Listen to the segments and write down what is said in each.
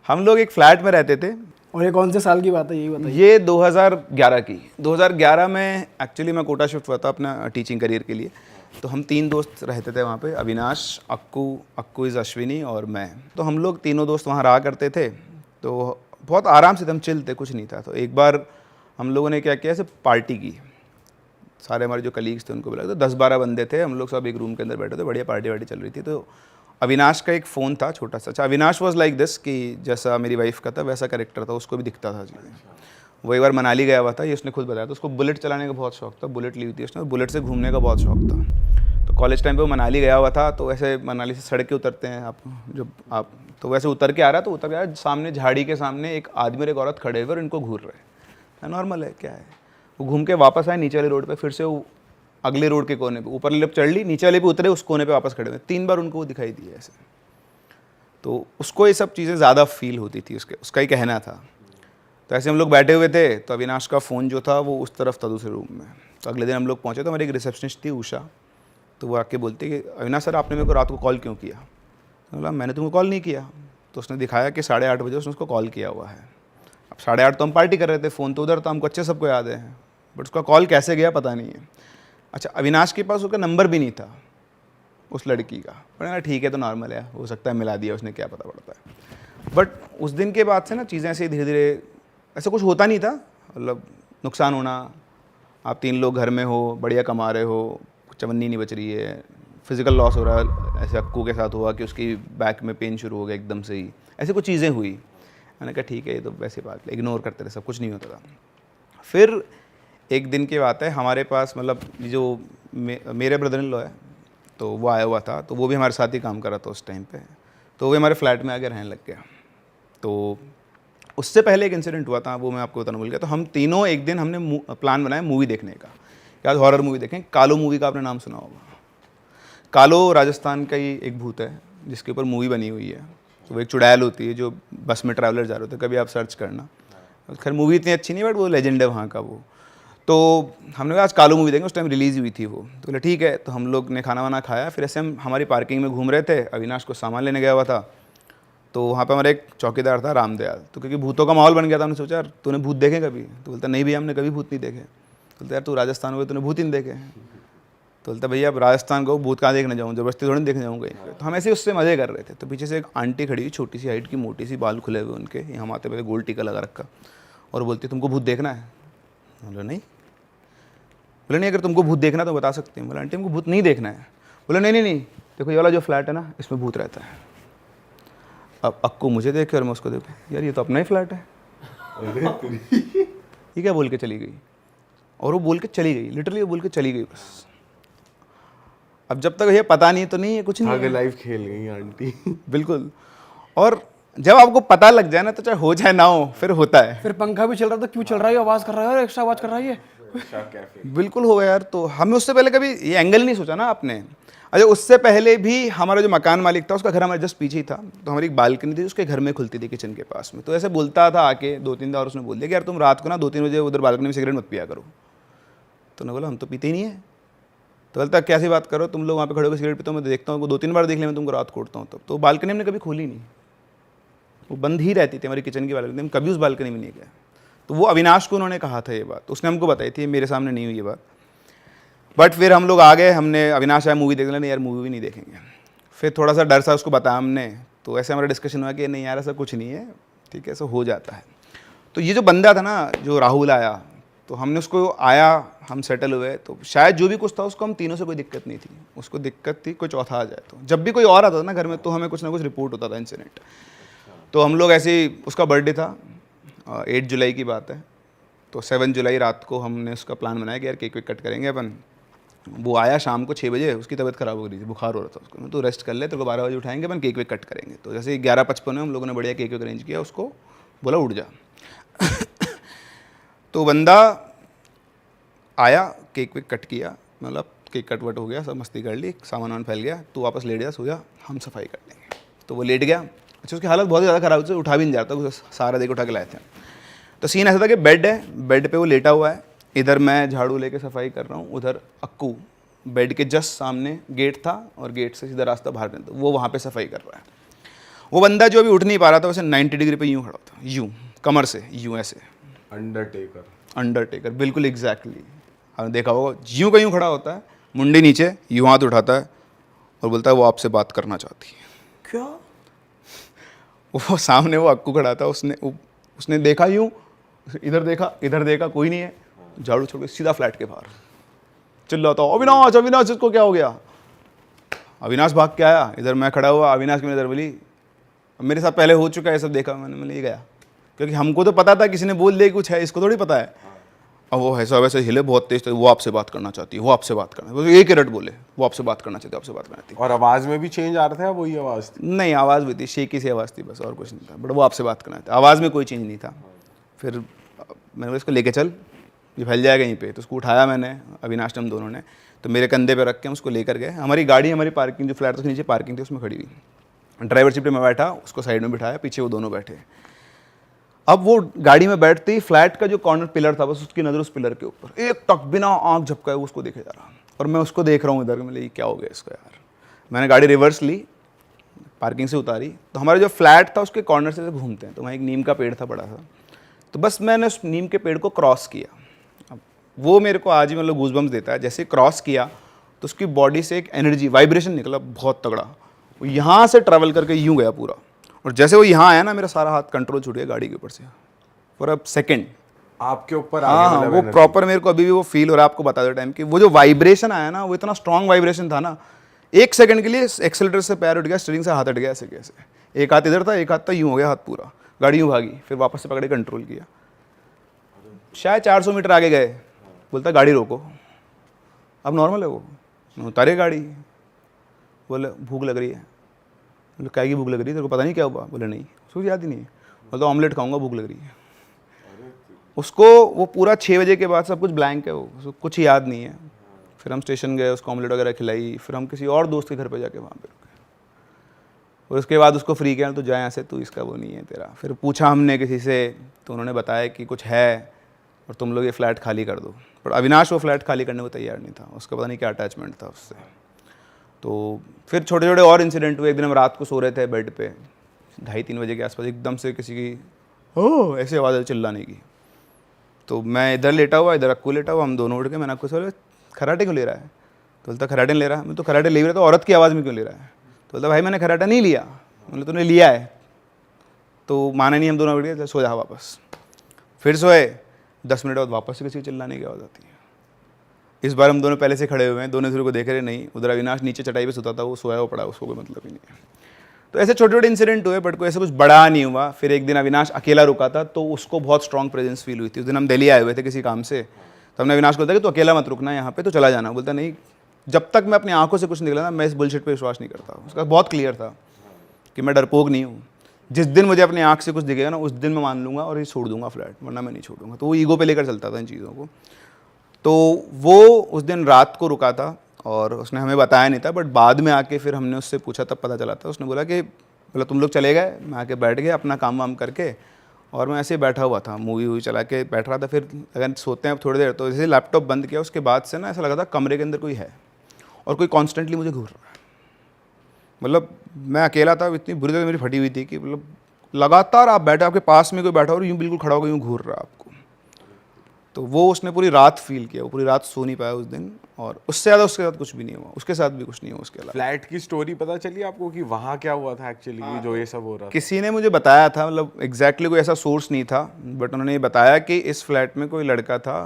हम लोग एक फ्लैट में रहते थे। और ये कौन से साल की बात है, यही बताइए। ये 2011 की, 2011 में एक्चुअली मैं कोटा शिफ्ट हुआ था अपना टीचिंग करियर के लिए। तो हम 3 दोस्त रहते थे वहाँ पे, अविनाश, अक्कू इज़ अश्विनी और मैं। तो हम लोग तीनों दोस्त वहाँ रहा करते थे। तो बहुत आराम से हम चिल थे, कुछ नहीं था। तो एक बार हम लोगों ने क्या किया, ऐसे पार्टी की। सारे हमारे जो कलीग्स थे उनको बुलाया, तो 10-12 बंदे थे, हम लोग सब एक रूम के अंदर बैठे थे, बढ़िया पार्टी वार्टी चल रही थी। तो अविनाश का एक फ़ोन था छोटा सा। अच्छा, अविनाश वाज लाइक दिस कि जैसा मेरी वाइफ का था वैसा करेक्टर था, उसको भी दिखता था चीज़ें। वो एक बार मनाली गया हुआ था, ये उसने खुद बताया। तो उसको बुलेट चलाने का बहुत शौक था, बुलेट ली हुई थी उसने, और बुलेट से घूमने का बहुत शौक था। तो कॉलेज टाइम पे वो मनाली गया हुआ था। तो वैसे मनाली से सड़क के उतरते हैं आप, जब आप तो वैसे उतर के आ रहा, तो उतर के आया, सामने झाड़ी के सामने एक आदमी और एक औरत खड़े हुए और इनको घूर रहे हैं। नॉर्मल है, क्या है। वो घूम के वापस आए नीचे वाले रोड पे, फिर से वो अगले रोड के कोने पे, ऊपर वाले पे चढ़ ली, नीचे वाले पे उतरे, उस कोने पे वापस खड़े हुए। 3 बार उनको वो दिखाई दिए ऐसे। तो उसको ये सब चीज़ें ज़्यादा फील होती थी, उसका ही कहना था। तो ऐसे हम लोग बैठे हुए थे, तो अविनाश का फ़ोन जो था वो उस तरफ था दूसरे रूम में। तो अगले दिन हम लोग पहुँचे, तो हमारी एक रिसेप्शनिस्ट थी उषा। तो वो आके बोलती कि अविनाश सर, आपने मेरे को रात को कॉल क्यों किया? तो बोला मैंने तुमको कॉल नहीं किया। तो उसने दिखाया कि 8:30 बजे उसने उसको कॉल किया हुआ है। अब 8:30 तो हम पार्टी कर रहे थे, फ़ोन तो उधर था, हमको अच्छे सबको याद है, बट उसका कॉल कैसे गया पता नहीं है। अच्छा, अविनाश के पास उसका नंबर भी नहीं था उस लड़की का। पर ठीक है, तो नॉर्मल है, हो सकता है मिला दिया उसने, क्या पता पड़ता है। बट उस दिन के बाद से ना चीज़ें ऐसे धीरे धीरे, ऐसा कुछ होता नहीं था, मतलब नुकसान होना, आप 3 लोग घर में हो, बढ़िया कमा रहे हो, चवन्नी नहीं बच रही है, फिजिकल लॉस हो रहा है। ऐसे अक्कू के साथ हुआ कि उसकी बैक में पेन शुरू हो गया एकदम से ही, ऐसी कुछ चीज़ें हुई। मैंने कहा ठीक है, ये तो वैसी बात है, इग्नोर करते रहे, सब कुछ नहीं होता था। फिर एक दिन की बात है, हमारे पास मतलब जो मेरे ब्रदर इन लॉ है, तो वो आया हुआ था। तो वो भी हमारे साथ ही काम कर रहा था उस टाइम पे। तो वो हमारे फ्लैट में आके रहने लग गया। तो उससे पहले एक इंसिडेंट हुआ था, वो मैं आपको बताना भूल गया। तो हम तीनों एक दिन हमने प्लान बनाया मूवी देखने का, याद हॉरर मूवी देखें। कालो मूवी का आपने नाम सुना होगा। कालो राजस्थान का ही एक भूत है जिसके ऊपर मूवी बनी हुई है। तो वो एक चुड़ैल होती है जो बस में ट्रैवलर जा रहे होते, कभी आप सर्च करना। खैर मूवी इतनी अच्छी नहीं, बट वो लेजेंड है वहाँ का वो। तो हमने कहा आज कालो मूवी देखेंगे, उस टाइम रिलीज़ हुई थी वो। तो बोले ठीक है। तो हम लोग ने खाना वाना खाया, फिर ऐसे हम हमारी पार्किंग में घूम रहे थे, अविनाश को सामान लेने गया हुआ था। तो वहाँ पे हमारा एक चौकीदार था रामदयाल। तो क्योंकि भूतों का माहौल बन गया था, हमने सोचा यार तूने भूत देखे कभी? तो बोलता नहीं भैया, हमने कभी भूत नहीं देखे। तो बोलता यार तू राजस्थान हो गया, तूने भूत ही नहीं देखे। तो बोलता भैया अब राजस्थान को भूत कहाँ देखने जाऊँ, ज़बरदस्ती थोड़ी देखने जाऊँगा। तो हम ऐसे उससे मज़े कर रहे थे। तो पीछे से एक आंटी खड़ी हुई, छोटी सी हाइट की, मोटी सी, बाल खुले हुए उनके, यहाँ माथे पे गोल टीका लगा रखा, और बोलती तुमको भूत देखना है? बोला नहीं। बोले नहीं, अगर तुमको भूत देखना तो बता सकते हैं। बोला आंटी हमको भूत नहीं देखना है। बोला नहीं नहीं नहीं, देखो ये वाला जो फ्लैट है ना, इसमें भूत रहता है। अब अक्कू मुझे देखे और मैं उसको देखूँ, यार ये तो अपना ही फ्लैट है। ये क्या बोल के चली गई, और वो बोल के चली गई, लिटरली वो बोल के चली गई बस। अब जब तक ये पता नहीं तो नहीं है, कुछ नहीं आगे है। लाइफ खेल गई आंटी। बिल्कुल। और जब आपको पता लग जाए ना, तो चाहे हो चाहे ना हो, फिर होता है। फिर पंखा भी चल रहा था, क्यों चल रहा है, आवाज़ कर रहा है, एक्स्ट्रा आवाज़ कर रहा है ये। बिल्कुल होगा यार। तो हमें उससे पहले कभी ये एंगल नहीं सोचा ना आपने। अच्छा, उससे पहले भी हमारा जो मकान मालिक था, उसका घर हमारे जस्ट पीछे ही था। तो हमारी एक बालकनी थी, उसके घर में खुलती थी किचन के पास में। तो ऐसे बोलता था आके 2-3 बार, उसने बोल दिया कि यार तुम रात को ना 2-3 बजे उधर बालकनी में सिगरेट मत पिया करो। तो मैं बोला हम तो पीते ही नहीं है। तो बोलता कैसी बात करो, तुम लोग वहाँ पे खड़े होकर सिगरेट पीते हो, मैं देखता हूँ 2-3 बार देख लिया मैं तुमको रात कोड़ता हूँ। तब तो बालकनी हमने कभी खोली नहीं, वो बंद ही रहती थी हमारी किचन की बालकनी, हम कभी उस बालकनी में नहीं गए। तो वो अविनाश को उन्होंने कहा था ये बात, उसने हमको बताई थी, मेरे सामने नहीं हुई ये बात। बट फिर हम लोग आ गए, हमने अविनाश आया मूवी देखने, नहीं यार मूवी भी नहीं देखेंगे। फिर थोड़ा सा डर सा उसको बताया हमने। तो ऐसे हमारा डिस्कशन हुआ कि नहीं यार ऐसा कुछ नहीं है, ठीक है, ऐसा हो जाता है। तो ये जो बंदा था ना, जो राहुल आया, तो हमने उसको आया, हम सेटल हुए। तो शायद जो भी कुछ था उसको हम तीनों से कोई दिक्कत नहीं थी, उसको दिक्कत थी कोई चौथा आ जाए। तो जब भी कोई और आता था ना घर में, तो हमें कुछ ना कुछ रिपोर्ट होता था, इंसिडेंट। तो हम लोग ऐसे ही, उसका बर्थडे था 8 जुलाई की बात है। तो 7 जुलाई रात को हमने उसका प्लान बनाया कि यार केक वेक कट करेंगे अपन। वो आया शाम को 6 बजे, उसकी तबीयत ख़राब हो रही थी, बुखार हो रहा था उसको। तो रेस्ट कर ले, तेरे को 12 बजे उठाएंगे, अपन केक वेक कट करेंगे। तो जैसे 11:55 में हम लोगों ने बढ़िया केक वेक अरेंज किया, उसको बोला उठ जा। तो बंदा आया, केक वेक कट किया, मतलब केक कट वट हो गया, सब मस्ती कर ली, सामान वामान फैल गया, तू वापस लेट जा, सो जा, हम सफाई कर लेंगे। तो वो लेट गया। अच्छा, उसकी हालत बहुत ज़्यादा ख़राब थी, उठा भी नहीं जाता, उसे सारा देख उठा के लाए थे। तो सीन ऐसा था कि बेड है, बेड पे वो लेटा हुआ है, इधर मैं झाड़ू लेके सफाई कर रहा हूँ, उधर अक्कू बेड के जस्ट सामने गेट था, और गेट से सीधा रास्ता बाहर निकलता, वो वहाँ पे सफाई कर रहा है। वो बंदा जो अभी उठ नहीं पा रहा था वैसे 90 डिग्री पे यूँ खड़ा था, यूँ कमर से यूँ ऐसे, अंडरटेकर बिल्कुल एग्जैक्टली। आपने देखा होगा यूँ का यूँ खड़ा होता है, मुंडी नीचे, यूँ हाथ उठाता है और बोलता है वो आपसे बात करना चाहती है। क्या? वो सामने वो अक्कू खड़ा था, उसने देखा यूँ, इधर देखा कोई नहीं है, झाड़ू छोड़ के सीधा फ्लैट के बाहर चिल्लाता अविनाश अविनाश इसको क्या हो गया। अविनाश भाग के आया, इधर मैं खड़ा हुआ, अविनाश की नज़र बोली मेरे साथ पहले हो चुका है सब देखा मैंने ले गया, क्योंकि हमको तो पता था किसी ने बोल दिया कुछ है, इसको थोड़ी पता है। अब वो ऐसा वैसे हिले बहुत तेज, तो वो आपसे बात करना चाहती है, वो आपसे बात करना, एक ही रट बोले वो आपसे बात करना चाहती है, आपसे बात करना चाहती है। और आवाज में भी चेंज आ रहा था, वही आवाज थी? नहीं, आवाज़ भी थी, शेकी सी आवाज़ थी बस, और कुछ नहीं था, बट वो आपसे बात करना था, आवाज़ में कोई चेंज नहीं था। फिर मैंने बोला इसको लेके चल, ये फैल जाएगा यहीं पे, तो उसको उठाया मैंने, अविनाश हम दोनों ने, तो मेरे कंधे पे रख के हम उसको लेकर गए। हमारी गाड़ी, हमारी पार्किंग जो फ्लैट था उसके नीचे पार्किंग थी, उसमें खड़ी हुई, ड्राइवर सीट पे मैं बैठा, उसको साइड में बिठाया, पीछे वो दोनों बैठे। अब वो गाड़ी में बैठते ही फ्लैट का जो कॉर्नर पिलर था, बस उसकी नज़र उस पिलर के ऊपर, एक टक बिना आँख झपकाए वो उसको देखे जा रहा, और मैं उसको देख रहा हूँ इधर, मैं क्या हो गया इसको यार। मैंने गाड़ी रिवर्स ली, पार्किंग से उतारी, तो हमारा जो फ्लैट था उसके कॉर्नर से घूमते हैं, तो वहाँ एक नीम का पेड़ था बड़ा सा, तो बस मैंने उस नीम के पेड़ को क्रॉस किया। अब वो मेरे को आज ही मतलब गूज़बम्स देता है, जैसे क्रॉस किया तो उसकी बॉडी से एक एनर्जी वाइब्रेशन निकला बहुत तगड़ा, वो यहाँ से ट्रैवल करके यूँ गया पूरा, और जैसे वो यहाँ आया ना मेरा सारा हाथ कंट्रोल छूट गया गाड़ी के ऊपर से फॉर अ सेकेंड आपके ऊपर। हाँ, वो प्रॉपर मेरे को अभी भी वो फील हो रहा है, आपको बता दो टाइम कि वो जो वाइब्रेशन आया ना, वो इतना स्ट्रॉन्ग वाइब्रेशन था ना, एक सेकंड के लिए एक्सेलेटर से पैर उठ गया, स्टीयरिंग से हाथ हट गया, ऐसे कैसे, एक हाथ इधर था, एक हाथ था, यूँ हो गया हाथ पूरा, गाड़ी यूँ भागी, फिर वापस से पकड़े कंट्रोल किया, शायद 400 मीटर आगे गए, बोलता गाड़ी रोको, अब नॉर्मल है वो, उतारे गाड़ी, बोले भूख लग रही है, बोले क्या की भूख लग रही है, तेरे को पता नहीं क्या हुआ, बोले नहीं, उसको याद ही नहीं है, बोलता ऑमलेट खाऊंगा भूख लग रही है। उसको वो पूरा 6 बजे के बाद सब कुछ ब्लैंक है, वो उसको कुछ याद नहीं है। फिर हम स्टेशन गए, उसको ऑमलेट वगैरह खिलाई, फिर हम किसी और दोस्त के घर पे जाके वहाँ पे रुके, और उसके बाद उसको फ्री किया, तो जाए यहाँ से, तू इसका वो नहीं है तेरा। फिर पूछा हमने किसी से, तो उन्होंने बताया कि कुछ है और तुम लोग ये फ्लैट खाली कर दो, पर अविनाश वो फ्लैट खाली करने को तैयार नहीं था, उसका पता नहीं क्या अटैचमेंट था उससे। तो फिर छोटे छोटे और इंसिडेंट हुए। एक दिन हम रात को सो रहे थे बेड पे 2:30-3 बजे के आसपास, एकदम से किसी की ओ ऐसी आवाज़ चिल्लाने की, तो मैं इधर लेटा हुआ, इधर अक्कू लेटा हुआ, हम दोनों उठ के, मैंने अक्कू से बोला खराटे क्यों ले रहा है, तो बोलता खराटे नहीं ले रहा। मैं तो खराटे ले रहा, तो औरत की आवाज़ में क्यों ले रहा है, तो बोलता भाई मैंने खराटा नहीं लिया। मतलब तूने लिया है, तो माना नहीं, हम दोनों बैठ गए, सो जा वापस। फिर सोए, 10 मिनट बाद वापस से किसी को चिल्लाने की आवाज़ आती है। इस बार हम दोनों पहले से खड़े हुए हैं, दोनों दूसरे को देख रहे नहीं, उधर अविनाश नीचे चटाई पे सोता था, वो सोया वो पड़ा, उसको कोई मतलब ही नहीं है। तो ऐसे छोटे छोटे इंसिडेंट हुए, बट कोई ऐसा कुछ बड़ा नहीं हुआ। फिर एक दिन अविनाश अकेला रुका था, तो उसको बहुत स्ट्रॉन्ग प्रेजेंस फील हुई थी। उस दिन हम दिल्ली आए हुए थे किसी काम से, तो हमने अविनाश को बोला कि तू अकेला मत रुकना यहाँ पे, तो चला जाना। बोलता नहीं, जब तक मैं अपनी आंखों से कुछ निकला ना, मैं इस बुलशिट पे विश्वास नहीं करता। उसका बहुत क्लियर था कि मैं डरपोक नहीं हूँ, जिस दिन मुझे अपनी आँख से कुछ दिखेगा ना, उस दिन मैं मान लूँगा और ये छोड़ दूंगा फ्लैट, वरना मैं नहीं छोड़ूंगा। तो वो ईगो पे लेकर चलता था इन चीज़ों को। तो वो उस दिन रात को रुका था और उसने हमें बताया नहीं था, बट बाद में आके फिर हमने उससे पूछा, तब पता चला था। उसने बोला कि बोला तुम लोग चले गए, मैं आके बैठ गया अपना काम वाम करके, और मैं ऐसे ही बैठा हुआ था, मूवी वूवी चला के बैठ रहा था। फिर अगर सोते हैं थोड़ी देर, तो जैसे लैपटॉप बंद किया, उसके बाद से ना ऐसा लगा था कमरे के अंदर कोई है और कोई कॉन्स्टेंटली मुझे घूर रहा है। मतलब मैं अकेला था, इतनी बुरी तरह मेरी फटी हुई थी कि मतलब लगातार आप बैठे, आपके पास में कोई बैठा और यूँ बिल्कुल खड़ा होकर यूँ घूर रहा है आपको। तो वो उसने पूरी रात फील किया, वो पूरी रात सो नहीं पाया उस दिन, और उससे ज़्यादा उसके साथ कुछ भी नहीं हुआ, उसके साथ भी कुछ नहीं हुआ उसके अलावा। फ्लैट की स्टोरी पता चली आपको कि वहाँ क्या हुआ था एक्चुअली, जो ये सब हो रहा था? किसी ने मुझे बताया था, मतलब एग्जैक्टली कोई ऐसा सोर्स नहीं था, बट उन्होंने ये बताया कि इस फ्लैट में कोई लड़का था,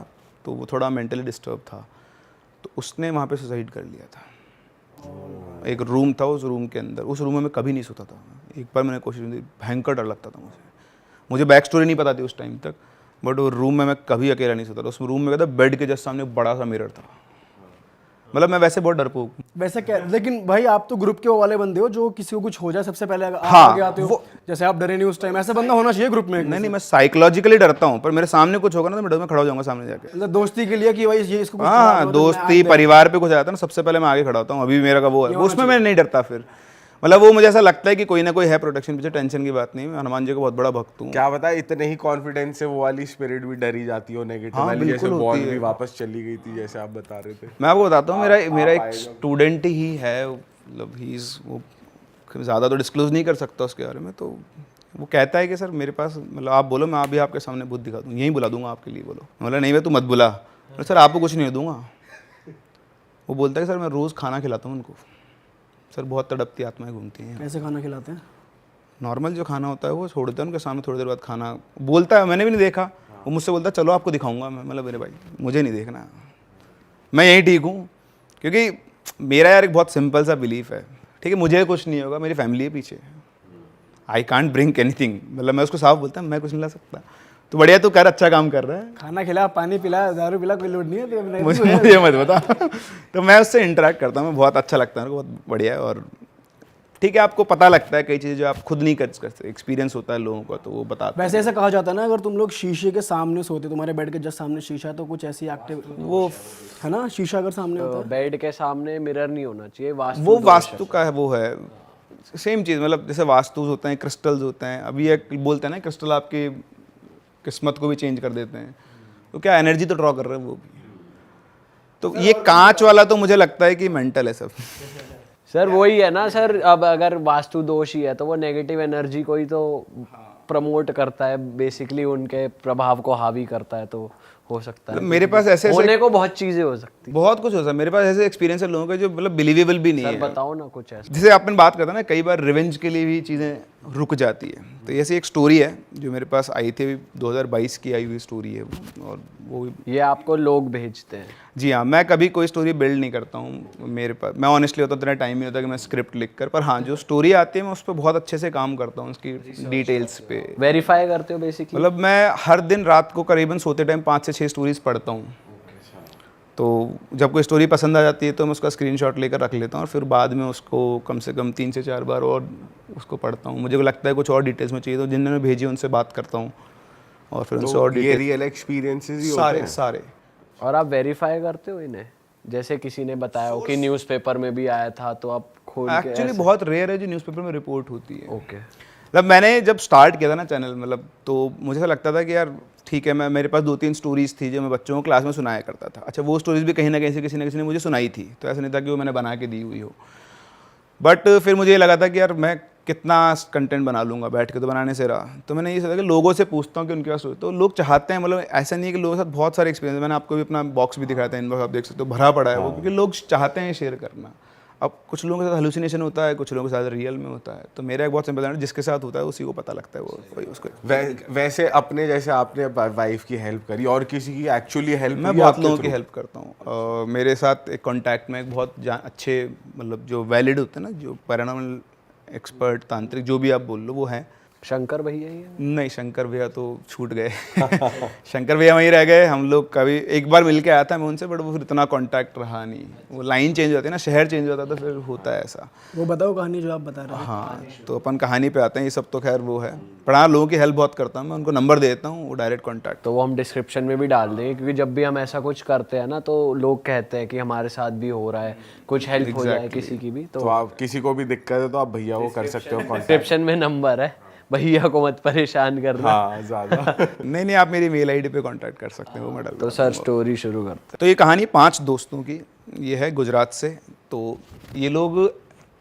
तो वो थोड़ा मेंटली डिस्टर्ब था, तो उसने वहाँ पे सुसाइड कर लिया था। एक रूम था, उस रूम के अंदर, उस रूम में मैं कभी नहीं सोता था। एक बार मैंने कोशिश की, भयंकर डर लगता था मुझे बैक स्टोरी नहीं पता थी उस टाइम तक, बट वो रूम में मैं कभी अकेला नहीं सोता था। उस रूम में क्या था, बेड के जस्ट सामने बड़ा सा मिरर था। मतलब मैं वैसे बहुत डरपोक हूँ। वैसे क्या, लेकिन भाई आप तो ग्रुप के वो वाले बंदे हो जो किसी को कुछ हो जाए सबसे पहले आप हाँ, आगे आते हो, जैसे आप डरे नहीं उस टाइम, ऐसा बंदा होना चाहिए ग्रुप में। नहीं, मैं साइकोलॉजिकली डरता हूँ, पर मेरे सामने कुछ होगा ना, तो मैं डर में खड़ा हो जाऊंगा सामने जाके। मतलब दोस्ती के लिए कि भाई ये इसको कुछ हाँ, हुआ तो दोस्ती परिवार पे कुछ आता है ना, सबसे पहले मैं आगे खड़ा होता हूँ। अभी मेरा का वो है, उसमें मैं नहीं डरता। फिर मतलब वो मुझे ऐसा लगता है कि कोई ना कोई है प्रोटेक्शन पीछे, टेंशन की बात नहीं। मैं हनुमान जी का बहुत बड़ा भक्त हूँ। क्या पता इतने ही कॉन्फिडेंस से वो वाली स्पिरिट भी डरी जाती हो, नेगेटिव वाली, जैसे बॉल भी वापस चली गई थी जैसे आप बता रहे थे। मैं आपको बताता हूँ, मेरा एक स्टूडेंट ही है, मतलब ही इज़ वो ज़्यादा तो डिस्क्लोज़ नहीं कर सकता उसके बारे में। तो वो कहता है कि सर मेरे पास मतलब आप बोलो, मैं अभी आपके सामने बुद्ध दिखा दूँ, यहीं बुला दूंगा आपके लिए, बोलो। मतलब नहीं भाई तू मत बुला, सर आपको कुछ नहीं दूंगा। वो बोलता है कि सर मैं रोज़ खाना खिलाता हूँ उनको। सर बहुत तड़पती आत्माएं घूमती हैं। कैसे खाना खिलाते हैं? नॉर्मल जो खाना होता है वो छोड़ते हैं उनके सामने, थोड़ी देर बाद खाना बोलता है, मैंने भी नहीं देखा। वो मुझसे बोलता है चलो आपको दिखाऊंगा मैं। मतलब मेरे भाई मुझे नहीं देखना, मैं यहीं ठीक हूँ। क्योंकि मेरा यार एक बहुत सिंपल सा बिलीफ है, ठीक है, मुझे कुछ नहीं होगा, मेरी फैमिली है पीछे। आई कांट ब्रिंक एनीथिंग, मतलब मैं उसको साफ बोलता मैं कुछ नहीं ला सकता। तो बढ़िया तू कर, अच्छा काम कर रहा है। खाना खिला, पानी पिला, दारू पिला, कोई लोड नहीं है तो मुझे मत बता। तो मैं उससे इंटरेक्ट करता हूँ, बहुत अच्छा लगता है मेरे को, बहुत बढ़िया है। और ठीक है, आपको पता लगता है कई चीज़ें जो आप खुद नहीं कर सकते, एक्सपीरियंस होता है लोगों का, तो वो बताते वैसे ऐसा कहा जाता है ना, अगर तुम लोग शीशे के सामने सोते, तुम्हारे बेड के जस्ट सामने शीशा, तो कुछ ऐसी एक्टिव वो है ना, शीशा अगर सामने होता है। बेड के सामने मिरर नहीं होना चाहिए, वो वास्तु का है, वो है सेम चीज़। मतलब जैसे वास्तु होते हैं, क्रिस्टल्स होते हैं। अभी एक बोलते हैं ना क्रिस्टल आपकी किस्मत को भी चेंज कर देते हैं, तो क्या एनर्जी तो ड्रॉ कर रहे हैं वो भी। तो ये कांच वाला तो मुझे लगता है कि मेंटल है सब। सर वही है ना सर, अब अगर वास्तु दोष ही है तो वो नेगेटिव एनर्जी को ही तो प्रमोट करता है, बेसिकली उनके प्रभाव को हावी करता है। तो हो सकता है मेरे पास ऐसे होने को बहुत चीजें हो सकती, बहुत कुछ हो सकता है। मेरे पास ऐसे एक्सपीरियंस है लोगों के जो मतलब बिलीवेबल भी नहीं सर है। बताओ ना कुछ ऐसा। जैसे आपने बात करता ना, कई बार रिवेंज के लिए भी चीज़ें रुक जाती है। तो ऐसी एक स्टोरी है जो मेरे पास आई थी, 2022 की आई हुई स्टोरी है वो। और वो ये आपको लोग भेजते हैं? जी हाँ, मैं कभी कोई स्टोरी बिल्ड नहीं करता हूँ मेरे पास। मैं ऑनेस्टली होता इतना टाइम नहीं होता कि मैं स्क्रिप्ट लिख कर, पर हाँ जो स्टोरी आती है मैं उस पर बहुत अच्छे से काम करता हूँ, उसकी डिटेल्स पे वेरीफाई करते हो बेसिकली? मतलब मैं हर दिन रात को करीबन सोते टाइम 5 से 6 स्टोरीज पढ़ता हूँ। तो जब कोई स्टोरी पसंद आ जाती है तो मैं उसका स्क्रीनशॉट लेकर रख लेता हूँ, और फिर बाद में उसको कम से कम 3 से 4 बार और उसको पढ़ता हूँ। मुझे को लगता है कुछ और डिटेल्स में चाहिए तो जिन्होंने भेजी उनसे बात करता हूँ, और फिर उनसे और ये रियल एक्सपीरियंसेस ही होते सारे हैं सारे। और आप वेरीफाई करते हो इन्हें? जैसे किसी ने बताया हो कि न्यूज़पेपर में भी आया था, तो आप खोल के एक्चुअली बहुत रेयर है जो न्यूज़पेपर में रिपोर्ट होती है। ओके। मतलब मैंने जब स्टार्ट किया था ना चैनल, मतलब तो मुझे ऐसा लगता था कि यार ठीक है, मैं मेरे पास 2-3 स्टोरीज थी जो मैं बच्चों को क्लास में सुनाया करता था। अच्छा, वो स्टोरीज भी कहीं ना कहीं से किसी न किसी ने मुझे सुनाई थी, तो ऐसा नहीं था कि वो मैंने बना के दी हुई हो। बट फिर मुझे ये लगा था कि यार मैं कितना कंटेंट बना लूँगा बैठ के, तो बनाने से रहा। तो मैंने ये सोचा कि लोगों से पूछता हूँ कि उनके पास तो लोग चाहते हैं, मतलब ऐसा नहीं है कि लोगों के साथ बहुत सारे एक्सपीरियंस। मैंने आपको भी अपना बॉक्स भी दिखाया था, इनबॉक्स आप देख सकते हो, भरा पड़ा है वो, क्योंकि लोग चाहते हैं शेयर करना। अब कुछ लोगों के साथ हेलुसिनेशन होता है, कुछ लोगों के साथ रियल में होता है। तो मेरा एक बहुत सिंपल है, जिसके साथ होता है उसी को पता लगता है, वो कोई उसको। वैसे अपने जैसे आपने वाइफ की हेल्प करी, और किसी की एक्चुअली हेल्प? मैं बहुत लोगों की हेल्प करता हूँ। मेरे साथ एक कॉन्टैक्ट में एक बहुत अच्छे, मतलब जो वैलिड होते हैं ना, जो पैरानॉर्मल एक्सपर्ट, तांत्रिक, जो भी आप बोल लो, वो हैं। शंकर भैया ही है? नहीं, शंकर भैया तो छूट गए। शंकर भैया वहीं रह गए। हम लोग कभी एक बार मिल के आया था मैं उनसे, बट वो फिर इतना कांटेक्ट रहा नहीं। वो लाइन चेंज हो जाती है ना, शहर चेंज हो जाता है, तो फिर होता है ऐसा। वो बताओ कहानी जो आप बता रहे थे। हाँ, तो अपन कहानी पे आते हैं। ये सब तो खैर वो है, पर हाँ लोगों की हेल्प बहुत करता हूँ मैं, उनको नंबर देता हूँ, वो डायरेक्ट कॉन्टैक्ट। तो वो हम डिस्क्रिप्शन में भी डाल देंगे, क्योंकि जब भी हम ऐसा कुछ करते हैं ना, तो लोग कहते हैं कि हमारे साथ भी हो रहा है, कुछ हेल्प हो जाए किसी की भी। तो आप किसी को भी दिक्कत है तो आप भैया को कर सकते हो कॉन्टैक्ट। डिस्क्रिप्शन में नंबर है, भैया को मत परेशान करना। हाँ ज़्यादा। नहीं, आप मेरी मेल आईडी पे कांटेक्ट कर सकते हैं, वो मैं डाल। तो सर स्टोरी शुरू करते हैं। तो ये कहानी 5 दोस्तों की, ये है गुजरात से। तो ये लोग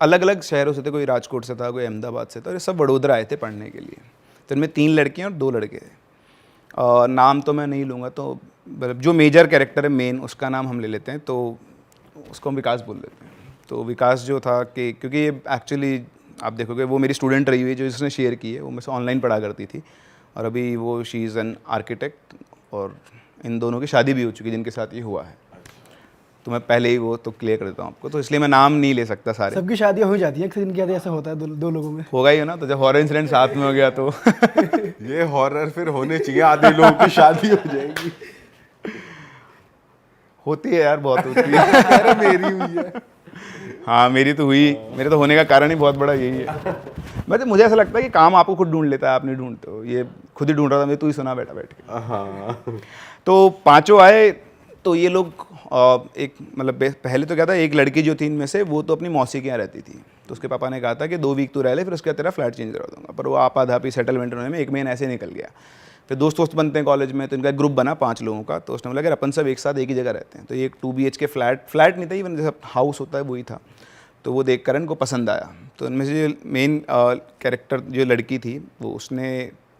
अलग अलग शहरों से थे, कोई राजकोट से था, कोई अहमदाबाद से था, और ये सब वडोदरा आए थे पढ़ने के लिए। तो इनमें 3 लड़कियाँ और 2 लड़के थे। नाम तो मैं नहीं लूँगा, तो जो मेजर कैरेक्टर है मेन, उसका नाम हम ले लेते हैं, तो उसको हम विकास बोल लेते हैं। तो विकास जो था कि क्योंकि ये एक्चुअली आप देखोगे वो मेरी स्टूडेंट रही हुई है, जो जिसने शेयर की है, वो मुझसे ऑनलाइन पढ़ा करती थी, और अभी वो शी इज़ एन आर्किटेक्ट, और इन दोनों की शादी भी हो चुकी है जिनके साथ ये हुआ है। तो मैं पहले ही वो तो क्लियर कर देता हूँ आपको, तो इसलिए मैं नाम नहीं ले सकता सारे। सबकी शादियां हो जाती है, एक दिन क्या ऐसा होता है दो लोगों में। होगा ही हो ना, तो जब हॉरर इंसिडेंट साथ में हो गया तो ये हॉरर फिर होने चाहिए, आधे लोगों की शादी हो जाएगी। होती है यार, बहुत होती है। मेरी हुई है। हाँ, मेरी तो हुई। मेरे तो होने का कारण ही बहुत बड़ा यही है। मैं तो मुझे ऐसा लगता है कि काम आपको खुद ढूंढ लेता है, आप नहीं ढूंढते हो। ये खुद ही ढूंढ रहा था मैं, तू ही सुना बैठा बैठ के। हाँ। तो 5 आए। तो ये लोग एक मतलब पहले तो क्या था, एक लड़की जो थी इनमें से, वो तो अपनी मौसी के यहाँ रहती थी। तो उसके पापा ने कहा था कि 2 वीक तू रह ले, फिर उसके बाद तेरा फ्लैट चेंज करवा दूंगा। पर वो आपाधापी सेटलमेंट होने में 1 महीना ऐसे निकल गया। फिर दोस्त बनते हैं कॉलेज में, तो इनका ग्रुप बना 5 लोगों का। तो उसने बोला कि अपन सब एक साथ एक ही जगह रहते हैं। तो ये एक 2 BHK फ्लैट नहीं था, इवन जैसा हाउस होता है वही था। तो वो देख कर इनको पसंद आया। तो उनमें से जो मेन कैरेक्टर जो लड़की थी वो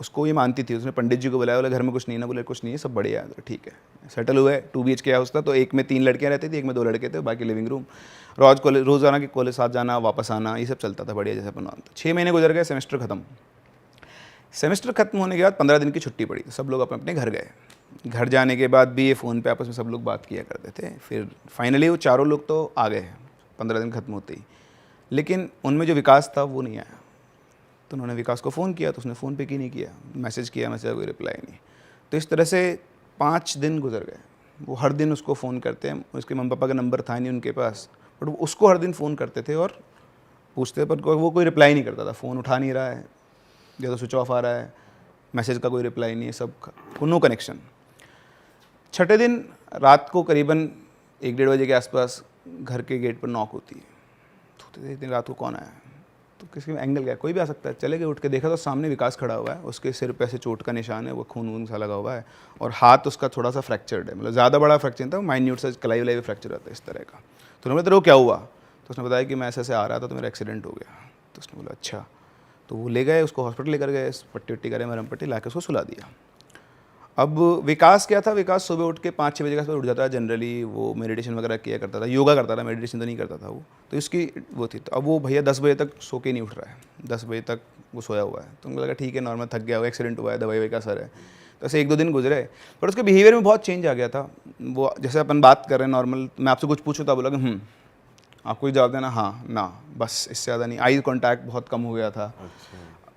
उसको ये मानती थी, उसने पंडित जी को बुलाया, बोले घर में कुछ नहीं ना, बोले कुछ नहीं है सब बढ़िया है। तो ठीक है, सेटल हुए। 2 BHK हाउस था, तो एक में 3 लड़कियाँ रहती थी, एक में 2 लड़के थे, बाकी लिविंग रूम। रोज़ाना के कॉलेज साथ जाना वापस आना ये सब चलता था बढ़िया जैसे अपन। 6 महीने गुजर गए, सेमेस्टर ख़त्म। सेमेस्टर ख़त्म होने के बाद 15 दिन की छुट्टी पड़ी, सब लोग अपने अपने घर गए। घर जाने के बाद भी ये फ़ोन पे आपस में सब लोग बात किया करते थे। फिर फाइनली वो चारों लोग तो आ गए 15 दिन ख़त्म होते ही, लेकिन उनमें जो विकास था वो नहीं आया। तो उन्होंने विकास को फ़ोन किया तो उसने फ़ोन पिक ही नहीं किया, मैसेज किया, मैसेज कोई रिप्लाई नहीं। तो इस तरह से 5 दिन गुजर गए। वो हर दिन उसको फ़ोन करते हैं, उसके मम्मी पापा का नंबर था नहीं उनके पास, बट वो उसको हर दिन फ़ोन करते थे और पूछते, पर वो कोई रिप्लाई नहीं करता था। फ़ोन उठा नहीं रहा है या तो स्विच ऑफ आ रहा है, मैसेज का कोई रिप्लाई नहीं है, सब नो कनेक्शन। छठे दिन रात को करीबन 1-1:30 बजे के आसपास घर के गेट पर नॉक होती है। तो एक दिन रात को कौन आया, तो किसी में एंगल गया, कोई भी आ सकता है। चले गए, उठ के देखा तो सामने विकास खड़ा हुआ है, उसके सिर पे ऐसे चोट का निशान है, वो खून वून सा लगा हुआ है और हाथ उसका थोड़ा सा फ्रैक्चर्ड है, मतलब ज़्यादा बड़ा फ्रैक्चर नहीं था, माइन्यूट सा कलाई वलाई फ्रैक्चर रहता है इस तरह का। तो उन्होंने बताया क्या हुआ, तो उसने बताया कि मैं ऐसे आ रहा था तो मेरा एक्सीडेंट हो गया। तो उसने बोला अच्छा। तो वो ले गए उसको, हॉस्पिटल लेकर गए, पट्टी वट्टी करे, मरम पट्टी ला के उसको सुला दिया। अब विकास क्या था, विकास सुबह उठ के 5-6 बजे के आसपास उठ जाता है जनरली। वो मेडिटेशन वगैरह किया करता था, योगा करता था, मेडिटेशन तो नहीं करता था वो। तो इसकी वो थी। तो अब वो भैया 10 बजे तक सो के नहीं उठ रहा है, 10 बजे तक वो सोया हुआ है। तो उनको लगा ठीक है नॉर्मल, थक गया होगा, एक्सीडेंट हुआ है, दवाई वही का असर है। तो ऐसे 1-2 दिन गुजरे, पर उसके बिहेवियर में बहुत चेंज आ गया था। वो जैसे अपन बात कर रहे हैं नॉर्मल, मैं आपसे कुछ पूछूँ तो बोला कि आपको ही जवाब देना हाँ ना, बस इससे ज़्यादा नहीं। आई कॉन्टैक्ट बहुत कम हो गया था,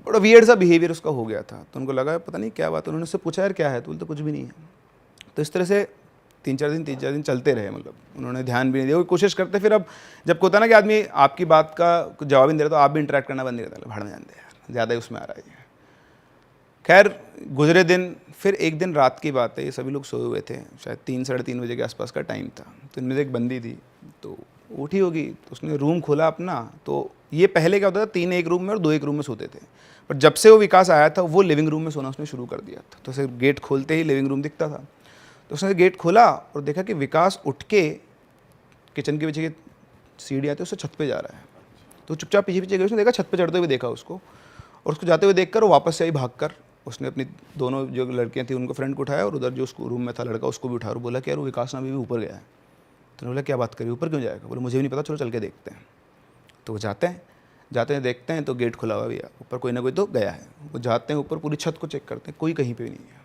बड़ा वियर्ड सा बिहेवियर उसका हो गया था। तो उनको लगा पता नहीं क्या बात। उन्होंने उससे पूछा यार क्या है, तो बोलते कुछ भी नहीं है। तो इस तरह से 3-4 दिन चलते रहे, मतलब उन्होंने ध्यान भी नहीं दिया। वो कोशिश करते, फिर अब जब होता है ना कि आदमी आपकी बात का कुछ जवाब ही नहीं दे रहा, तो आप भी इंटरेक्ट करना बंद नहीं रहता, भाड़ में जानते यार ज़्यादा ही उसमें आ रहा है। खैर गुजरे दिन, फिर एक दिन रात की बात है, ये सभी लोग सोए हुए थे, शायद 3-3:30 बजे के आसपास का टाइम था। तो इनमें से एक बंदी थी, तो उठी होगी, तो उसने रूम खोला अपना। तो ये पहले क्या होता था, 3 एक रूम में और 2 एक रूम में सोते थे, पर जब से वो विकास आया था वो लिविंग रूम में सोना उसने शुरू कर दिया था। तो उसे गेट खोलते ही लिविंग रूम दिखता था। तो उसने गेट खोला और देखा कि विकास उठ के किचन के पीछे की सीढ़ी आती है, उससे छत पे जा रहा है। तो चुपचाप पीछे पीछे गई, उसने देखा छत पे चढ़ते हुए देखा उसको, और उसको जाते हुए देखकर वो वापस से आई भागकर। उसने अपनी दोनों जो लड़कियां थी उनको फ्रेंड को उठाया, और उधर जो उसको रूम में था लड़का उसको भी उठाया और बोला कि यार वो विकास ना अभी भी ऊपर गया है। तो बोला क्या बात करी, ऊपर क्यों जाएगा? बोले मुझे भी नहीं पता, चलो चल के देखते हैं। तो वो जाते हैं देखते हैं तो गेट खुला हुआ भैया, ऊपर कोई ना कोई तो गया है। वो जाते हैं ऊपर, पूरी छत को चेक करते हैं, कोई कहीं पे भी नहीं है।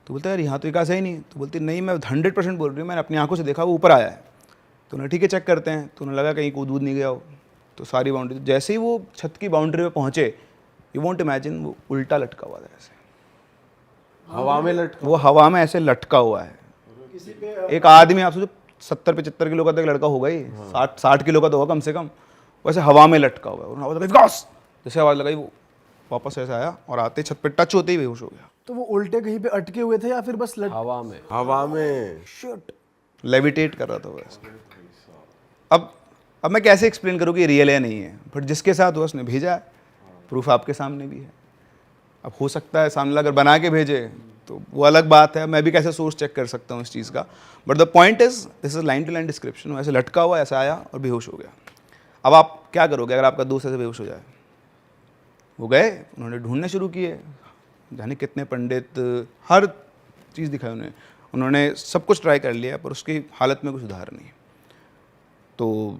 तो बोलते यार यहाँ तो विकास है ही नहीं। तो बोलती नहीं मैं 100% बोल रही हूँ, मैंने अपनी आंखों से देखा वो ऊपर आया है। तो उन्हें ठीक है चेक करते हैं। तो उन्हें लगा कहीं कूद नहीं गया हो। तो सारी बाउंड्री, जैसे ही वो छत की बाउंड्री पे पहुँचे, यू वॉन्ट इमेजिन, वो उल्टा लटका हुआ था ऐसे हवा में लटका, वो हवा में ऐसे लटका हुआ है। एक आदमी आप सोचो 70-75 किलो का तो एक लड़का होगा ही, 60 किलो का तो होगा कम से कम, वैसे हवा में लटका हुआ है। और आवाज़ लगाई विकास, जैसे आवाज़ लगाई वो वापस ऐसे आया और आते छत पे टच होते ही बेहोश हो गया। तो वो उल्टे कहीं पे अटके हुए थे या फिर बस हवा में? हवा में शिट, लेविटेट कर रहा था वो ऐसे। अब मैं कैसे एक्सप्लेन करूँ कि ये रियल है नहीं है, बट जिसके साथ हुआ उसने भेजा है, प्रूफ आपके सामने भी है। अब हो सकता है सामने अगर बना के भेजे तो वो अलग बात है, मैं भी कैसे सोर्स चेक कर सकता हूँ इस चीज़ का। But the point is this is line to line description. ऐसे लटका हुआ, ऐसा आया और बेहोश हो गया। अब आप क्या करोगे अगर आपका दोस्त ऐसे बेहोश हो जाए? वो गए, उन्होंने ढूंढने शुरू किए, जाने कितने पंडित, हर चीज़ दिखाई उन्होंने सब कुछ ट्राई कर लिया, पर उसकी हालत में कुछ सुधार नहीं। तो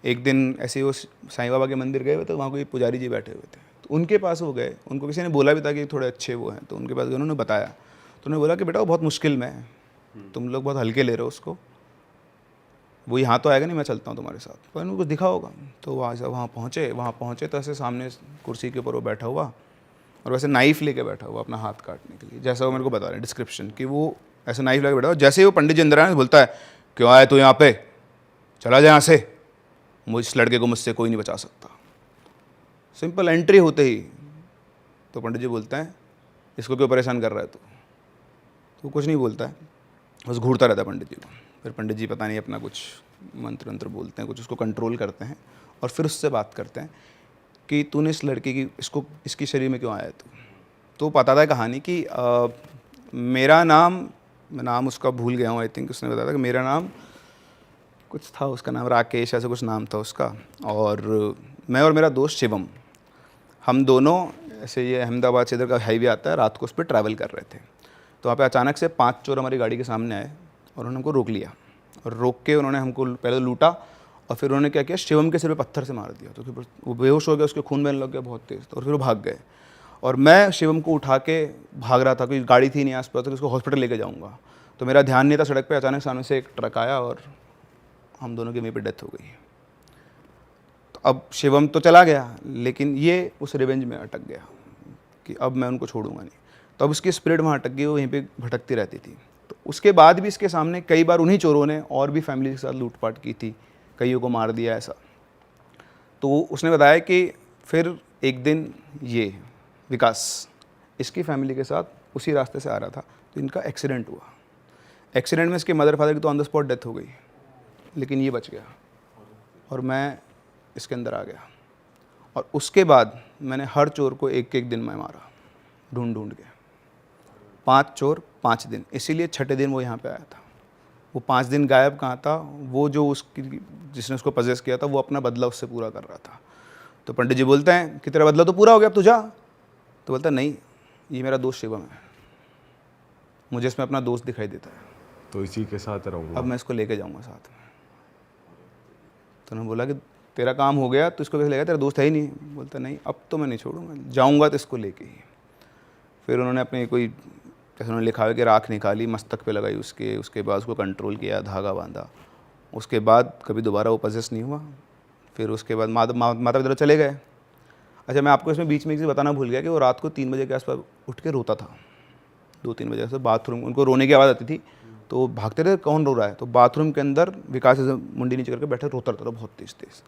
एक दिन ऐसे ही वो साईं बाबा के मंदिर गए हुए थे, वहाँ कोई पुजारी जी बैठे हुए थे, तो उनके पास वो गए। उनको किसी ने बोला भी था कि थोड़े अच्छे वो हैं, तो उनके पास उन्होंने बताया। तो उन्होंने बोला कि बेटा वो बहुत मुश्किल में है, तुम लोग बहुत हल्के ले रहे हो उसको, वो यहाँ तो आएगा नहीं, मैं चलता हूँ तुम्हारे साथ, पर उनको कुछ दिखा होगा। तो वहाँ पहुँचे तो ऐसे सामने कुर्सी के ऊपर वो बैठा हुआ, और वैसे नाइफ लेके बैठा हुआ अपना हाथ काटने के लिए, जैसा वो मेरे को बता रहे हैं डिस्क्रिप्शन कि वो ऐसे नाइफ लेके बैठा हुआ। जैसे ही वो पंडित जी अंदर आए बोलता है क्यों आए तू यहाँ पे, चला जाए यहाँ से, मुझ इस लड़के को मुझसे कोई नहीं बचा सकता। सिंपल एंट्री होते ही तो पंडित जी बोलते हैं इसको क्यों परेशान कर रहा है तू? तो कुछ नहीं बोलता है, बस घूरता रहता है पंडित जी को। फिर पंडित जी पता नहीं अपना कुछ मंत्र वंत्र बोलते हैं, कुछ उसको कंट्रोल करते हैं, और फिर उससे बात करते हैं कि तूने इस लड़की की इसकी शरीर में क्यों आया है तू? तो पता था कहानी कि मेरा नाम, मैं नाम उसका भूल गया हूँ, आई थिंक उसने बताया था कि मेरा नाम कुछ था, उसका नाम राकेश ऐसा कुछ नाम था उसका, और मैं और मेरा दोस्त शिवम, हम दोनों ऐसे, ये अहमदाबाद से इधर का हाईवे आता है, रात को उस पर ट्रैवल कर रहे थे। तो वहाँ पे अचानक से 5 चोर हमारी गाड़ी के सामने आए और उन्होंने हमको रोक लिया, और रोक के उन्होंने हमको पहले तो लूटा और फिर उन्होंने क्या किया, शिवम के सिर पे पत्थर से मार दिया। तो फिर वो बेहोश हो गया, उसके खून बहने लग गया बहुत तेज़, और फिर वो भाग गए। और मैं शिवम को उठा के भाग रहा था, कोई गाड़ी थी नहीं आसपास, तो उसको हॉस्पिटल लेके जाऊँगा, तो मेरा ध्यान नहीं था सड़क पे, अचानक सामने से एक ट्रक आया और हम दोनों की वहीं पे डेथ हो गई। तो अब शिवम तो चला गया, लेकिन ये उस रिवेंज में अटक गया कि अब मैं उनको छोड़ूंगा नहीं। तो अब उसकी स्पिरिट वहाँ अटक गई, वो वहीं पे भटकती रहती थी। तो उसके बाद भी इसके सामने कई बार उन्हीं चोरों ने और भी फैमिली के साथ लूटपाट की थी, कईयों को मार दिया ऐसा। तो उसने बताया कि फिर एक दिन ये विकास इसकी फैमिली के साथ उसी रास्ते से आ रहा था, तो इनका एक्सीडेंट हुआ। एक्सीडेंट में इसके मदर फादर की तो ऑन द स्पॉट डेथ हो गई, लेकिन ये बच गया और मैं इसके अंदर आ गया। और उसके बाद मैंने हर चोर को एक एक दिन में मारा, ढूंढ ढूंढ के। 5 चोर 5 दिन, इसीलिए छठे दिन वो यहाँ पे आया था। वो 5 दिन गायब कहाँ था, वो जो उसकी जिसने उसको पजेस किया था वो अपना बदला उससे पूरा कर रहा था। तो पंडित जी बोलते हैं कि तेरा बदला तो पूरा हो गया, अब तू जा। तो बोलता नहीं, ये मेरा दोस्त शिवम है, मुझे इसमें अपना दोस्त दिखाई देता है, तो इसी के साथ रहूँगा, अब मैं इसको लेके जाऊँगा साथ में। तो उन्होंने बोला कि तेरा काम हो गया, तो इसको कैसे लेगा, तेरा दोस्त है ही नहीं। बोलता नहीं, अब तो मैं नहीं छोड़ूंगा, जाऊंगा तो इसको लेके ही। फिर उन्होंने अपने कोई, जैसे उन्होंने लिखा है कि राख निकाली, मस्तक पे लगाई उसके बाद उसको कंट्रोल किया, धागा बांधा। उसके बाद कभी दोबारा वो पजेस नहीं हुआ। फिर उसके बाद माता पिता चले गए। अच्छा, मैं आपको इसमें बीच में एक चीज़ बताना भूल गया कि वो रात को 3 बजे के आसपास उठ के रोता था, 2-3 बजे से बाथरूम, उनको रोने की आवाज़ आती थी, तो वो भागते थे कौन रो रहा है, तो बाथरूम के अंदर विकास ऐसे मुंडी नीचे करके बैठे रोता रहता था बहुत तेज़ तेज़।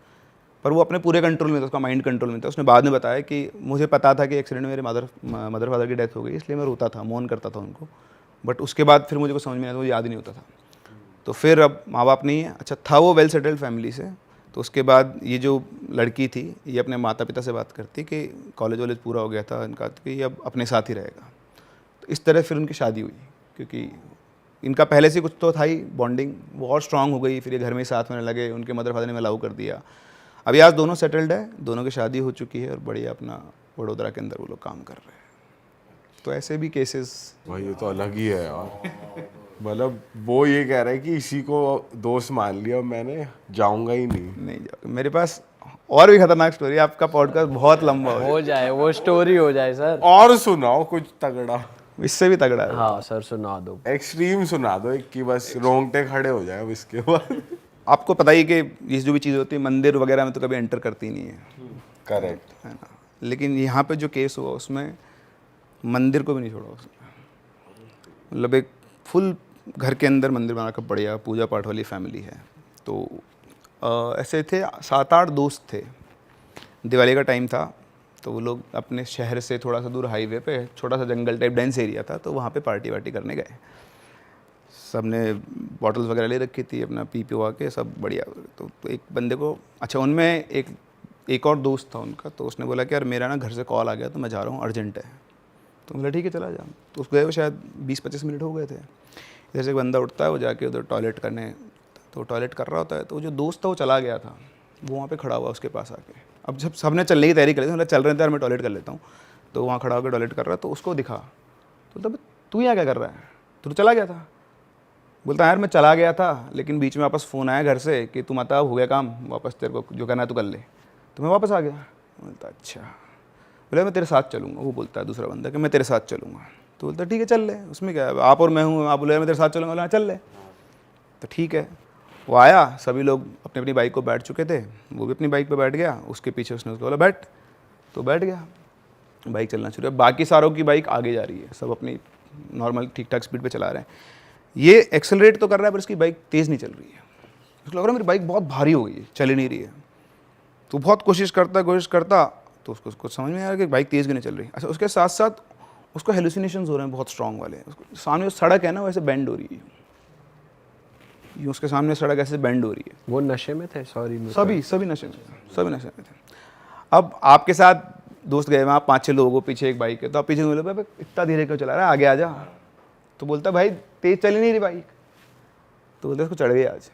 पर वो अपने पूरे कंट्रोल में था, उसका माइंड कंट्रोल में था। उसने बाद में बताया कि मुझे पता था कि एक्सीडेंट में मेरे मदर फादर की डेथ हो गई, इसलिए मैं रोता था, मौन करता था उनको। बट उसके बाद फिर मुझे कुछ समझ में नहीं आया, मुझे याद ही नहीं होता था। तो फिर अब माँ बाप नहीं है, अच्छा था वो वेल सेटल्ड फैमिली से। तो उसके बाद ये जो लड़की थी, ये अपने माता पिता से बात करती कि कॉलेज वॉलेज पूरा हो गया था इनका, तो ये अब अपने साथ ही रहेगा। तो इस तरह फिर उनकी शादी हुई, क्योंकि इनका पहले से कुछ तो था ही बॉन्डिंग, वो और स्ट्रांग हो गई। फिर ये घर में ही साथ में लगे, उनके मदर फादर ने अलाउ कर दिया। अभी आज दोनों सेटल्ड है, दोनों की शादी हो चुकी है और बढ़िया अपना वडोदरा के अंदर वो लोग काम कर रहे हैं। तो ऐसे भी केसेस। भाई ये तो अलग ही है यार। मतलब वो ये कह रहा है कि इसी को दोस्त मान लिया, मैंने जाऊंगा ही नहीं जाओगे। मेरे पास और भी खतरनाक स्टोरी, आपका पॉडकास्ट बहुत लंबा हो जाए, वो स्टोरी हो जाए सर। और सुनाओ कुछ तगड़ा, इससे भी तगड़ा है। हाँ सर, सुना दो, एक्सट्रीम सुना दो एक कि बस रोंगटे खड़े हो जाए अब इसके बाद। आपको पता ही कि ये जो भी चीज़ होती है मंदिर वगैरह में तो कभी एंटर करती नहीं है, करेक्ट है ना। लेकिन यहाँ पे जो केस हुआ उसमें मंदिर को भी नहीं छोड़ा उसने। मतलब एक फुल घर के अंदर मंदिर बना कर बढ़िया पूजा पाठ वाली फैमिली है। तो ऐसे थे 7-8 दोस्त थे। दिवाली का टाइम था, तो वो लोग अपने शहर से थोड़ा सा दूर हाईवे पे छोटा सा जंगल टाइप डेंस एरिया था, तो वहाँ पे पार्टी वार्टी करने गए। सब ने बॉटल्स वगैरह ले रखी थी, अपना पी पी के सब बढ़िया। तो एक बंदे को, अच्छा उनमें एक और दोस्त था उनका, तो उसने बोला कि यार मेरा ना घर से कॉल आ गया, तो मैं जा रहा हूँ, अर्जेंट है। तो बोला ठीक है चला जा। तो उसको गए शायद 20-25 मिनट हो गए थे। इधर से एक बंदा उठता है, वो जाके उधर टॉयलेट करने, तो टॉयलेट कर रहा होता है, तो जो दोस्त था वो चला गया था, वो वहाँ पे खड़ा हुआ उसके पास आके। अब जब सबने चलने की तैयारी कर ली, मतलब चल रहे थे यार मैं टॉयलेट कर लेता हूँ, तो वहाँ खड़ा होकर टॉयलेट कर रहा है, तो उसको दिखा। तो तब तू यहाँ क्या कर रहा है, तू तो चला गया था। बोलता यार मैं चला गया था, लेकिन बीच में वापस फ़ोन आया घर से कि तुम आता हो गया काम, वापस तेरे को जो करना है तो कर ले, तो मैं वापस आ गया। बोलता अच्छा। बोले मैं तेरे साथ चलूँगा। वो बोलता है दूसरा बंदा कि मैं तेरे साथ चलूँगा। तो बोलता ठीक है चल ले, उसमें क्या है, आप और मैं हूँ। आप बोले मैं तेरे साथ चलूँगा, बोला चल ले। तो ठीक है, वो आया, सभी लोग अपनी अपनी बाइक को बैठ चुके थे, वो भी अपनी बाइक पे बैठ गया, उसके पीछे उसने उसको बोला बैठ, तो बैठ गया। बाइक चलना शुरू है, बाकी सारों की बाइक आगे जा रही है, सब अपनी नॉर्मल ठीक ठाक स्पीड पे चला रहे हैं। ये एक्सेलरेट तो कर रहा है पर इसकी बाइक तेज़ नहीं चल रही है। उसको लग रहा है मेरी बाइक बहुत भारी हो गई है, चल ही नहीं रही है। तो बहुत कोशिश करता, तो उसको कुछ समझ में आ रहा है कि बाइक तेज़ क्यों नहीं चल रही। अच्छा, उसके साथ साथ उसको हेलुसिनेशंस हो रहे हैं बहुत स्ट्रॉन्ग वाले। उसको सामने सड़क है ना, वैसे बेंड हो रही है, ये उसके सामने सड़क ऐसे बेंड हो रही है। वो नशे में थे? सॉरी, सभी नशे में थे। अब आपके साथ दोस्त गए वहाँ, 5-6 लोगों पीछे एक बाइक है, तो आप पीछे बोले भाई इतना धीरे क्यों चला रहा है, आगे आ जा। तो बोलता भाई तेज चल ही नहीं रही बाइक। तो बोलते इसको चढ़ गई आज।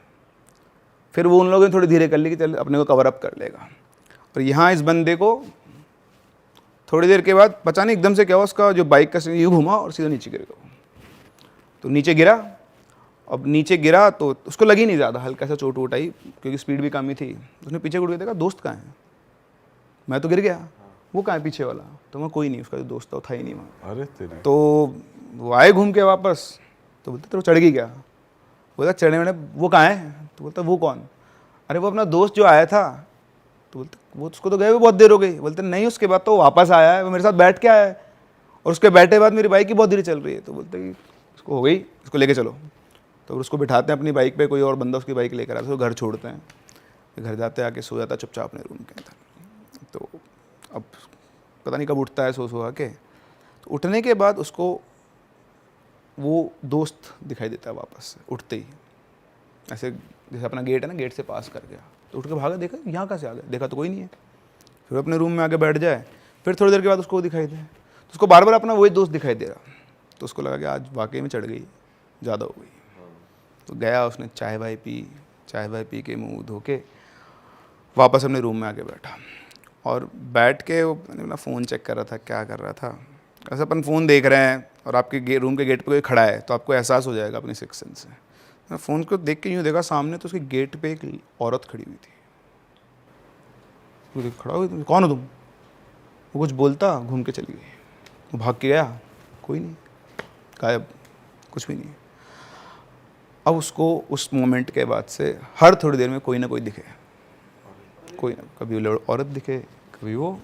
फिर वो उन लोगों ने थोड़ी धीरे कर ली कि चल अपने को कवर अप कर लेगा। और यहाँ इस बंदे को थोड़ी देर के बाद पता नहीं एकदम से क्या हुआ, उसका जो बाइक का यूँ घुमा और सीधा नीचे गिर गया। तो नीचे गिरा, अब नीचे गिरा तो उसको लगी नहीं ज़्यादा, हल्का सा चोट वोट आई क्योंकि स्पीड भी कम ही थी। उसने पीछे मुड़ के देखा, दोस्त कहाँ है? मैं तो गिर गया, वो कहाँ है पीछे वाला? तो मैं कोई नहीं, उसका जो दोस्त था वो था ही नहीं वहाँ। अरे तेरे, तो वो आए घूम के वापस, तो बोलते तेरे चढ़ गई क्या? बोलता चढ़े मैंने, वो कहाँ है? तो बोलता वो कौन? अरे वो अपना दोस्त जो आया था। तो बोलते वो उसको तो गए हुए बहुत देर हो गई। बोलते नहीं, उसके बाद तो वापस आया है, वो मेरे साथ बैठ के आया है और उसके बैठे बाद मेरी बाइक ही बहुत धीरे चल रही है। तो बोलते कि उसको हो गई, इसको लेके चलो। तो उसको बिठाते हैं अपनी बाइक पे, कोई और बंदा उसकी बाइक लेकर आता है, उसको घर छोड़ते हैं। घर जाते आके सो जाता चुपचाप अपने रूम के अंदर। तो अब पता नहीं कब उठता है सो के। तो उठने के बाद उसको वो दोस्त दिखाई देता है वापस से उठते ही, ऐसे जैसे अपना गेट है ना, गेट से पास कर गया। तो उठ के भागा, देखा यहाँ कहाँ से आ गया, देखा तो कोई नहीं है। फिर अपने रूम में आके बैठ जाए, फिर थोड़ी देर के बाद उसको वो दिखाई दे, तो उसको बार बार अपना वही दोस्त दिखाई दे रहा। तो उसको लगा कि आज वाकई में चढ़ गई, ज़्यादा हो गई। तो गया, उसने चाय वाय पी के मुँह धो के वापस अपने रूम में आके बैठा और बैठ के वो अपना फ़ोन चेक कर रहा था, क्या कर रहा था। ऐसे अपन फ़ोन देख रहे हैं और आपके रूम के गेट पे कोई खड़ा है तो आपको एहसास हो जाएगा अपनी सिक्स सेंस से। मैं फ़ोन को देख के यूँ देखा सामने, तो उसके गेट पे एक औरत खड़ी हुई थी। वो खड़ा हुई, कौन हो तुम? वो कुछ बोलता, घूम के चली गई। वो भाग के गया, कोई नहीं, गायब, कुछ भी नहीं। अब उसको उस मोमेंट के बाद से हर थोड़ी देर में कोई ना कोई दिखे, कोई ना, कभी वो औरत दिखे, कभी वो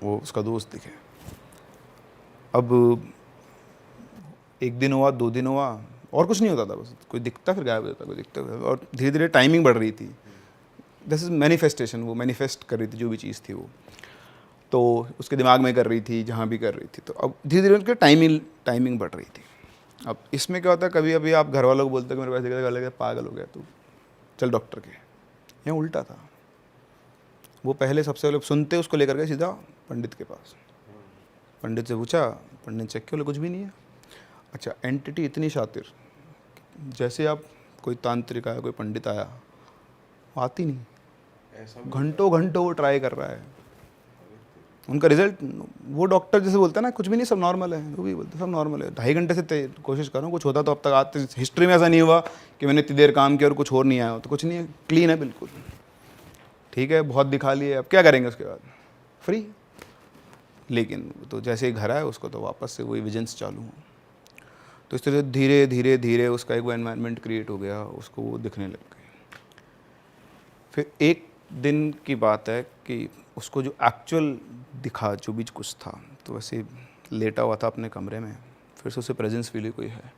उसका दोस्त दिखे। अब एक दिन हुआ, 2 दिन हुआ और कुछ नहीं होता था, बस कोई दिखता फिर गायब हो जाता, कोई दिखता और धीरे धीरे टाइमिंग बढ़ रही थी। दिस इज मैनिफेस्टेशन, वो मैनिफेस्ट कर रही थी जो भी चीज़ थी वो, तो उसके दिमाग में कर रही थी, जहाँ भी कर रही थी। तो अब धीरे धीरे उनकी टाइमिंग बढ़ रही थी। अब इसमें क्या होता है, कभी अभी आप घर वालों को बोलते हैं कि मेरे पास देखा लगे पागल हो गया तो चल डॉक्टर के। यहाँ उल्टा था, वो पहले सबसे पहले सुनते उसको लेकर गए सीधा पंडित के पास। पंडित से पूछा, पंडित चेक किया, कुछ भी नहीं है। अच्छा, एंटिटी इतनी शातिर, जैसे आप कोई तांत्रिक आया, कोई पंडित आया, आती नहीं, घंटों घंटों वो ट्राई कर रहा है। उनका रिजल्ट, वो डॉक्टर जैसे बोलता है ना कुछ भी नहीं, सब नॉर्मल है, वो भी बोलते सब नॉर्मल है। 2.5 घंटे से कोशिश कर रहा हूँ, कुछ होता तो अब तक आते, हिस्ट्री में ऐसा नहीं हुआ कि मैंने इतनी देर काम किया और कुछ और नहीं आया हो। तो कुछ नहीं है, क्लीन है बिल्कुल, ठीक है, बहुत दिखा लिए, अब क्या करेंगे उसके बाद, फ्री। लेकिन तो जैसे ही घर आया उसको तो वापस से वही विजन्स चालू हुआ। तो इस तरह धीरे धीरे धीरे उसका एक वो एनवायरनमेंट क्रिएट हो गया, उसको वो दिखने लग गई। फिर एक दिन की बात है कि उसको जो एक्चुअल दिखा, जो भी कुछ था, तो वैसे लेटा हुआ था अपने कमरे में। फिर से उसे प्रेजेंस फील हुई कोई है,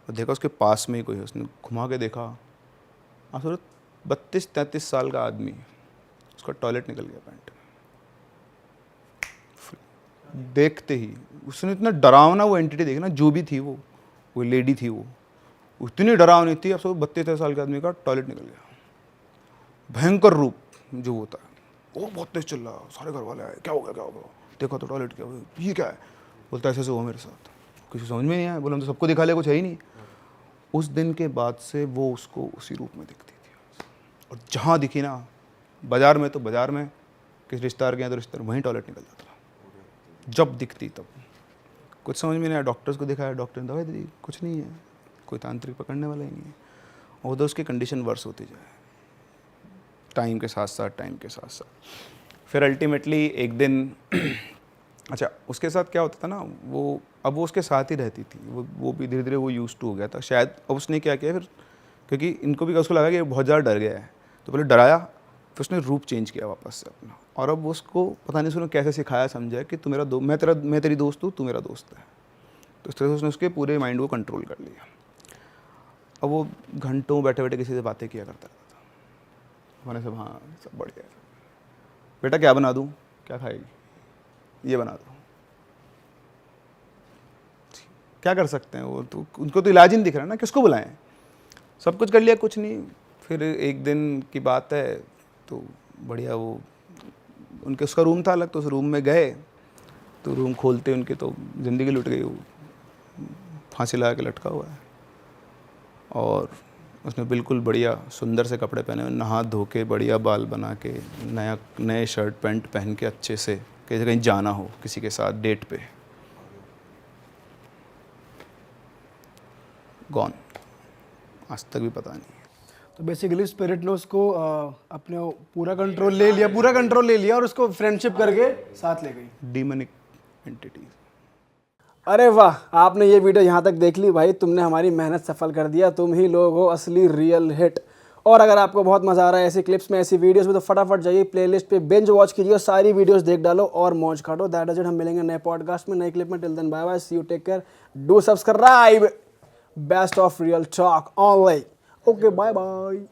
और देखा उसके पास में ही कोई है। उसने घुमा के देखा, आप 32-33 साल का आदमी, उसका टॉयलेट निकल गया पैंट में। देखते ही उसने इतना डरावना वो एंटिटी देखी ना, जो भी थी वो लेडी थी, वो इतनी डरावनी थी। अब 32 साल के आदमी का टॉयलेट निकल गया, भयंकर रूप जो होता है। वो बहुत तेज चल रहा, सारे घर वाले आए, क्या हो गया, देखा तो टॉयलेट, क्या हुआ, ये क्या है? बोलता ऐसे हुआ मेरे साथ, किसी समझ में नहीं आया। बोला हम तो सबको दिखा लिया, कुछ है ही नहीं। उस दिन के बाद से वो उसको उसी रूप में दिखती थी, और जहाँ दिखी ना, बाजार में तो बाजार में, किस रिश्तेदार के यहाँ तो रिश्तेदार, वहीं टॉयलेट निकल जाता था। जब दिखती तब कुछ समझ में नहीं आया। डॉक्टर्स को दिखाया, डॉक्टर ने दवाई दी, कुछ नहीं है, कोई तांत्रिक पकड़ने वाला ही नहीं है। और उधर उसकी कंडीशन वर्स होती जाए टाइम के साथ साथ। फिर अल्टीमेटली एक दिन अच्छा, उसके साथ क्या होता था ना, वो अब वो उसके साथ ही रहती थी, वो भी धीरे धीरे वो यूज्ड टू हो गया था शायद। अब उसने क्या किया फिर, क्योंकि इनको भी उसको लगा कि बहुत ज़्यादा डर गया है, तो पहले डराया, फिर उसने रूप चेंज किया वापस से अपना। और अब उसको पता नहीं उसने कैसे सिखाया, समझा कि तू मेरा मैं तेरी दोस्त हूँ, तू मेरा दोस्त है। तो इस तरह से उसने उसके पूरे माइंड को कंट्रोल कर लिया। अब वो घंटों बैठे बैठे किसी से बातें किया करता था। मैंने सब, हाँ सब बढ़िया है, बेटा क्या बना दूँ, क्या खाएगी, ये बना दो, क्या कर सकते हैं वो तो, उनको तो इलाज ही नहीं दिख रहा ना, किसको बुलाएं, सब कुछ कर लिया, कुछ नहीं। फिर एक दिन की बात है, तो बढ़िया वो उनके उसका रूम था अलग, तो उस रूम में गए, तो रूम खोलते उनके तो ज़िंदगी लुट गई। वो फांसी लगा के लटका हुआ है, और उसने बिल्कुल बढ़िया सुंदर से कपड़े पहने हुए, नहा धो के बढ़िया बाल बना के नए शर्ट पैंट पहन के अच्छे से कहीं कहीं जाना हो किसी के साथ डेट पे, गॉन, आज तक भी पता नहीं। तो बेसिकली स्पिरिट ने उसको अपने पूरा कंट्रोल ले लिया और उसको फ्रेंडशिप करके साथ ले गई। Demonic entities. अरे वाह, आपने ये वीडियो यहाँ तक देख ली भाई, तुमने हमारी मेहनत सफल कर दिया, तुम ही लोग हो असली रियल हिट। और अगर आपको बहुत मज़ा आ रहा है ऐसी क्लिप्स में, ऐसी वीडियोस में, तो फटाफट जाइए प्लेलिस्ट पे बिंज वॉच कीजिए और सारी वीडियोस देख डालो और मौज काटो। दैट इज इट, हम मिलेंगे नए पॉडकास्ट में, नई क्लिप में। Till then bye bye, see you, take care, do subscribe, best of real talk online. Okay, bye bye.